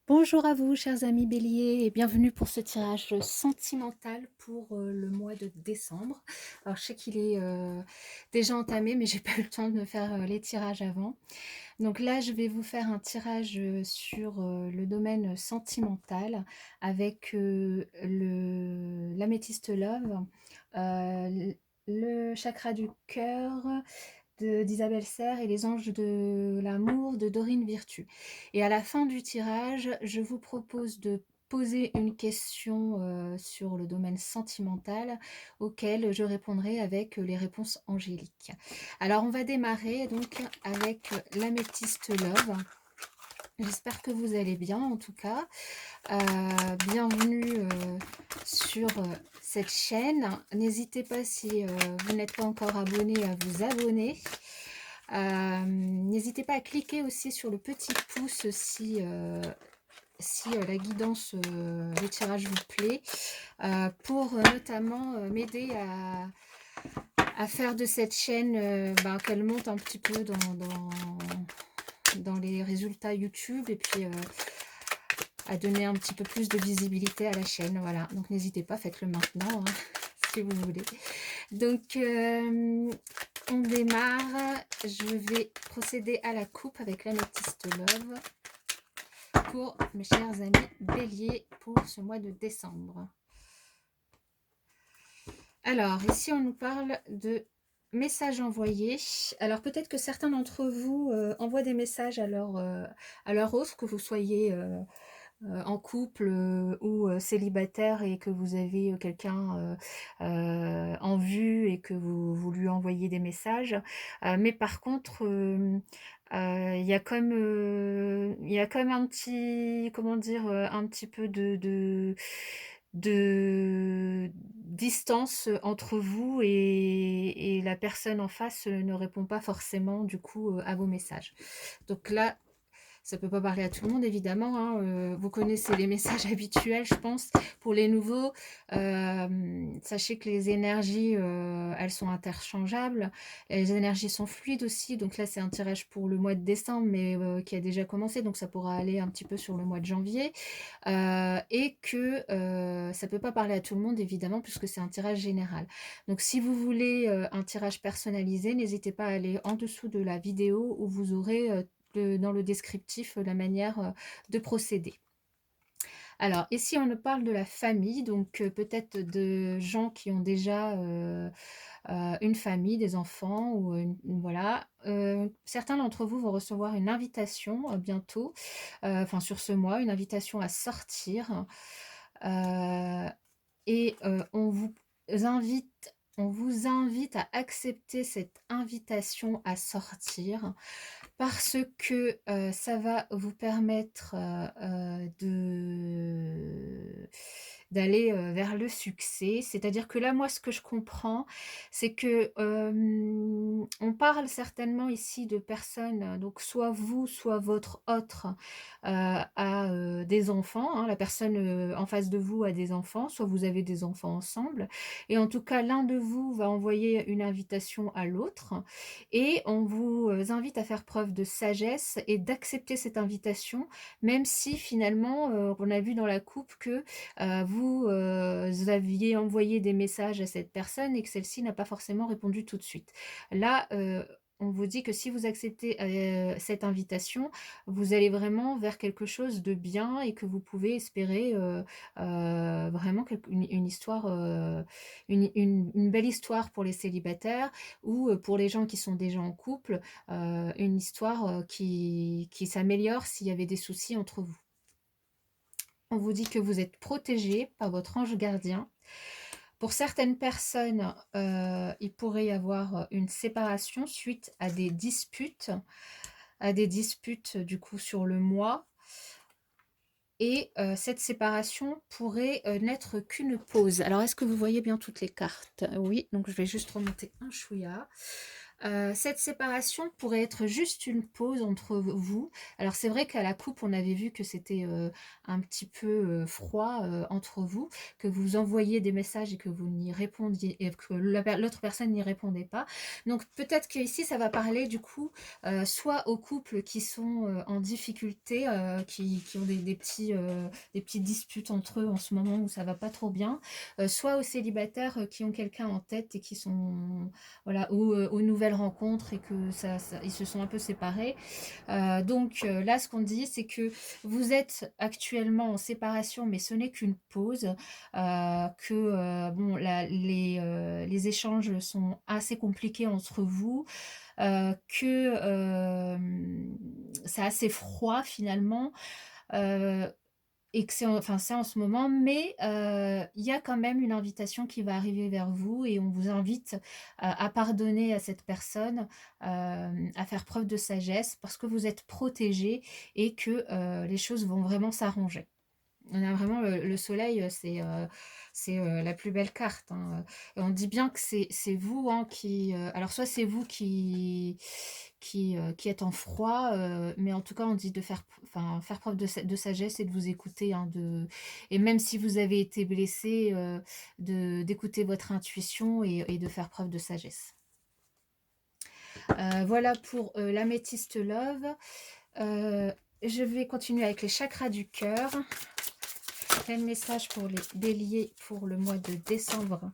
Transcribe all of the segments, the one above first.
Bonjour à vous, chers amis béliers, et bienvenue pour ce tirage sentimental pour le mois de décembre. Alors, je sais qu'il est déjà entamé, mais j'ai pas eu le temps de me faire les tirages avant. Donc là, je vais vous faire un tirage sur le domaine sentimental avec l'améthyste love, le chakra du cœur, d'Isabelle Serre et les anges de l'amour de Dorine Virtue. Et à la fin du tirage, je vous propose de poser une question sur le domaine sentimental auquel je répondrai avec les réponses angéliques. Alors on va démarrer donc avec l'améthyste love. J'espère que vous allez bien en tout cas. Bienvenue sur cette chaîne. N'hésitez pas si vous n'êtes pas encore abonné à vous abonner. N'hésitez pas à cliquer aussi sur le petit pouce si la guidance, le tirage vous plaît, pour notamment m'aider à faire de cette chaîne qu'elle monte un petit peu dans les résultats YouTube et puis à donner un petit peu plus de visibilité à la chaîne. Voilà, donc n'hésitez pas, faites-le maintenant hein, si vous voulez. Donc on démarre. Je vais procéder à la coupe avec l'améthyste love pour mes chers amis béliers pour ce mois de décembre. Alors ici on nous parle de messages envoyés. Alors peut-être que certains d'entre vous envoient des messages à leur autre, que vous soyez en couple ou célibataire et que vous avez quelqu'un en vue et que vous lui envoyez des messages. Mais par contre, il y a comme un petit, comment dire, un petit peu de distance entre vous et la personne en face ne répond pas forcément du coup à vos messages. Donc là, ça peut pas parler à tout le monde évidemment, hein, vous connaissez les messages habituels je pense. Pour les nouveaux, sachez que les énergies, elles sont interchangeables. Les énergies sont fluides aussi, donc là c'est un tirage pour le mois de décembre, mais qui a déjà commencé, donc ça pourra aller un petit peu sur le mois de janvier. Et que ça peut pas parler à tout le monde évidemment puisque c'est un tirage général. Donc si vous voulez un tirage personnalisé, n'hésitez pas à aller en dessous de la vidéo où vous aurez dans le descriptif la manière de procéder. Alors, ici, on nous parle de la famille, donc peut-être de gens qui ont déjà une famille, des enfants, ou voilà. Certains d'entre vous vont recevoir une invitation bientôt, enfin sur ce mois, une invitation à sortir. Et on vous invite à accepter cette invitation à sortir parce que ça va vous permettre d'aller vers le succès. C'est-à-dire que là, moi, ce que je comprends, c'est que on parle certainement ici de personnes, donc soit vous, soit votre autre a des enfants, hein, la personne en face de vous a des enfants, soit vous avez des enfants ensemble. Et en tout cas, l'un de vous va envoyer une invitation à l'autre et on vous invite à faire preuve de sagesse et d'accepter cette invitation, même si finalement, on a vu dans la coupe que vous aviez envoyé des messages à cette personne et que celle-ci n'a pas forcément répondu tout de suite. Là, on vous dit que si vous acceptez cette invitation, vous allez vraiment vers quelque chose de bien et que vous pouvez espérer vraiment une histoire, une belle histoire pour les célibataires ou pour les gens qui sont déjà en couple, une histoire qui s'améliore s'il y avait des soucis entre vous. On vous dit que vous êtes protégé par votre ange gardien. Pour certaines personnes, il pourrait y avoir une séparation suite à des disputes du coup sur le mois. Et cette séparation pourrait n'être qu'une pause. Alors, est-ce que vous voyez bien toutes les cartes? Oui, donc je vais juste remonter un chouïa. Cette séparation pourrait être juste une pause entre vous. Alors c'est vrai qu'à la coupe, on avait vu que c'était, un petit peu, froid, entre vous, que vous envoyiez des messages et que vous n'y répondiez et que l'autre personne n'y répondait pas. Donc peut-être qu'ici, ça va parler du coup, soit aux couples qui sont, en difficulté, qui ont des petites disputes entre eux en ce moment où ça va pas trop bien, soit aux célibataires, qui ont quelqu'un en tête et qui sont voilà, aux nouvelles rencontres et que ils se sont un peu séparés. Donc là, ce qu'on dit, c'est que vous êtes actuellement en séparation, mais ce n'est qu'une pause, que bon, les échanges sont assez compliqués entre vous, que c'est assez froid finalement. euh, et que c'est en ce moment, mais il y a quand même une invitation qui va arriver vers vous et on vous invite à pardonner à cette personne, à faire preuve de sagesse parce que vous êtes protégés et que les choses vont vraiment s'arranger. On a vraiment le soleil, c'est, la plus belle carte, hein, et on dit bien que c'est vous, hein, alors soit c'est vous qui êtes en froid, mais en tout cas, on dit de faire preuve de sagesse et de vous écouter, hein, et même si vous avez été blessé, d'écouter votre intuition et de faire preuve de sagesse. Voilà pour, l'améthyste love. Heu, je vais continuer avec les chakras du cœur. Quel message pour les béliers pour le mois de décembre?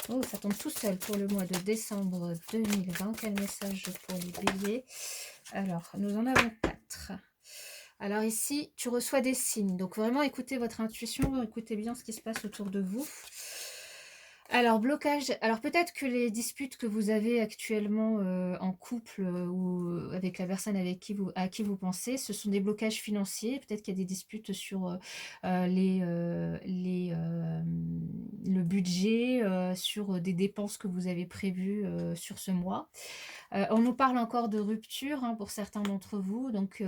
Oh, ça tombe tout seul pour le mois de décembre 2020. Quel message pour les béliers? Alors, nous en avons 4. Alors ici, tu reçois des signes. Donc vraiment, écoutez votre intuition, écoutez bien ce qui se passe autour de vous. Alors, blocage. Alors peut-être que les disputes que vous avez actuellement en couple ou avec la personne à qui vous pensez, ce sont des blocages financiers. Peut-être qu'il y a des disputes sur le budget, sur des dépenses que vous avez prévues sur ce mois. On nous parle encore de rupture, hein, pour certains d'entre vous, donc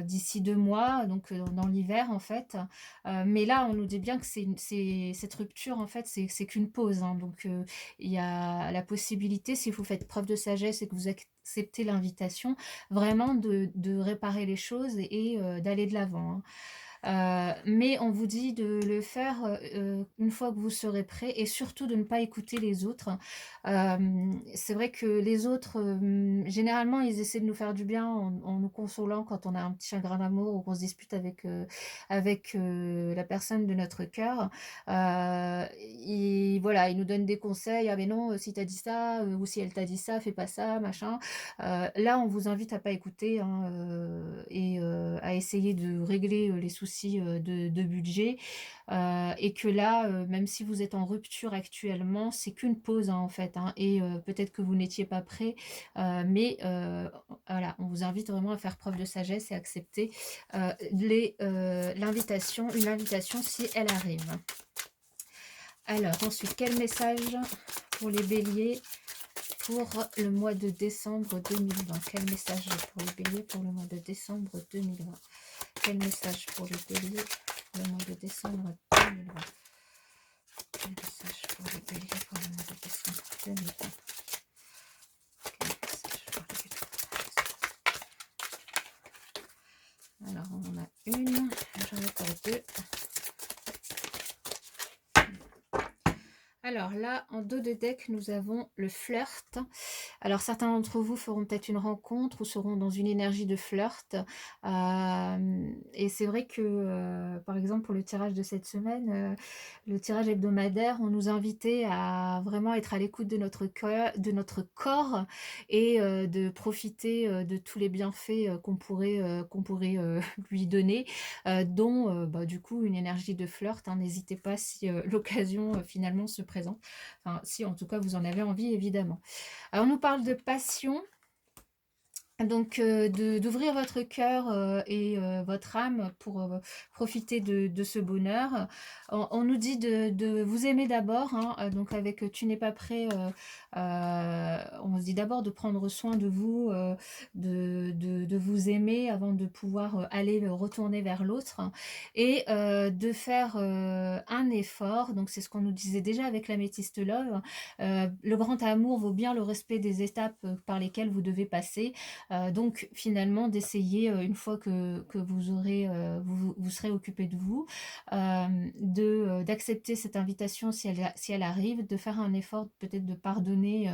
d'ici 2 mois, donc dans l'hiver en fait. Mais là, on nous dit bien que cette rupture en fait, c'est qu'une pause, hein, donc il y a la possibilité, si vous faites preuve de sagesse et que vous acceptez l'invitation, vraiment de réparer les choses et d'aller de l'avant, hein. Mais on vous dit de le faire, une fois que vous serez prêt et surtout de ne pas écouter les autres. C'est vrai que les autres, généralement, ils essaient de nous faire du bien en nous consolant quand on a un petit chagrin d'amour ou qu'on se dispute avec la personne de notre cœur. Voilà, ils nous donnent des conseils: «Ah mais non, si tu as dit ça, ou si elle t'a dit ça, fais pas ça, machin». Là, on vous invite à pas écouter, hein, et à essayer de régler, les soucis, de budget, et que là, même si vous êtes en rupture actuellement, c'est qu'une pause, hein, en fait, hein, et peut-être que vous n'étiez pas prêt, mais voilà, on vous invite vraiment à faire preuve de sagesse et accepter, une invitation si elle arrive. Alors ensuite, quel message pour les béliers pour le mois de décembre 2020? Quel message pour les béliers pour le mois de décembre 2020? Quel message pour les béliers pour le mois de décembre 2020? Quel message pour les béliers pour le mois de décembre 2020? Quel message pour les béliers? Alors, on en a une, j'en ai encore deux. Alors là, en dos de deck, nous avons le flirt. Alors certains d'entre vous feront peut-être une rencontre ou seront dans une énergie de flirt. Et c'est vrai que, par exemple, pour le tirage de cette semaine, le tirage hebdomadaire, on nous invitait à vraiment être à l'écoute de notre cœur, de notre corps et de profiter de tous les bienfaits qu'on pourrait lui donner, dont bah, du coup une énergie de flirt, hein. N'hésitez pas si l'occasion finalement se présente. Enfin, si en tout cas vous en avez envie, évidemment. Alors, on nous parle de passion. Donc, d'ouvrir votre cœur, et votre âme pour, profiter de ce bonheur. On nous dit de vous aimer d'abord, hein, donc avec, «Tu n'es pas prêt», on se dit d'abord de prendre soin de vous, de vous aimer avant de pouvoir, aller, retourner vers l'autre et de faire, un effort. Donc c'est ce qu'on nous disait déjà avec l'Améthyst Love. Le grand amour vaut bien le respect des étapes, par lesquelles vous devez passer. Donc finalement d'essayer, une fois que vous aurez, vous serez occupé de vous, d'accepter cette invitation si elle arrive, de faire un effort peut-être de pardonner,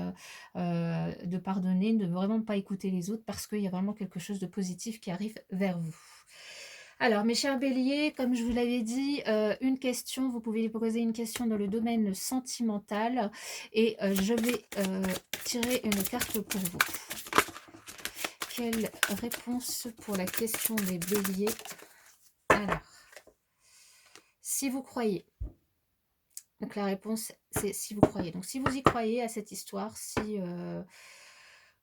de vraiment pas écouter les autres parce qu'il y a vraiment quelque chose de positif qui arrive vers vous. Alors mes chers béliers, comme je vous l'avais dit, une question, vous pouvez lui poser une question dans le domaine sentimental et je vais, tirer une carte pour vous. Quelle réponse pour la question des béliers? Alors, si vous croyez. Donc la réponse, c'est si vous croyez. Donc si vous y croyez à cette histoire, si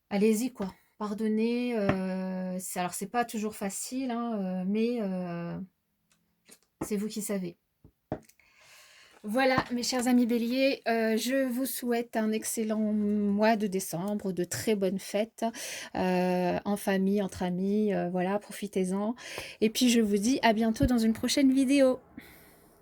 allez-y quoi. Pardonnez. Alors c'est pas toujours facile, hein, mais c'est vous qui savez. Voilà, mes chers amis béliers, je vous souhaite un excellent mois de décembre, de très bonnes fêtes, en famille, entre amis, voilà, profitez-en. Et puis je vous dis à bientôt dans une prochaine vidéo.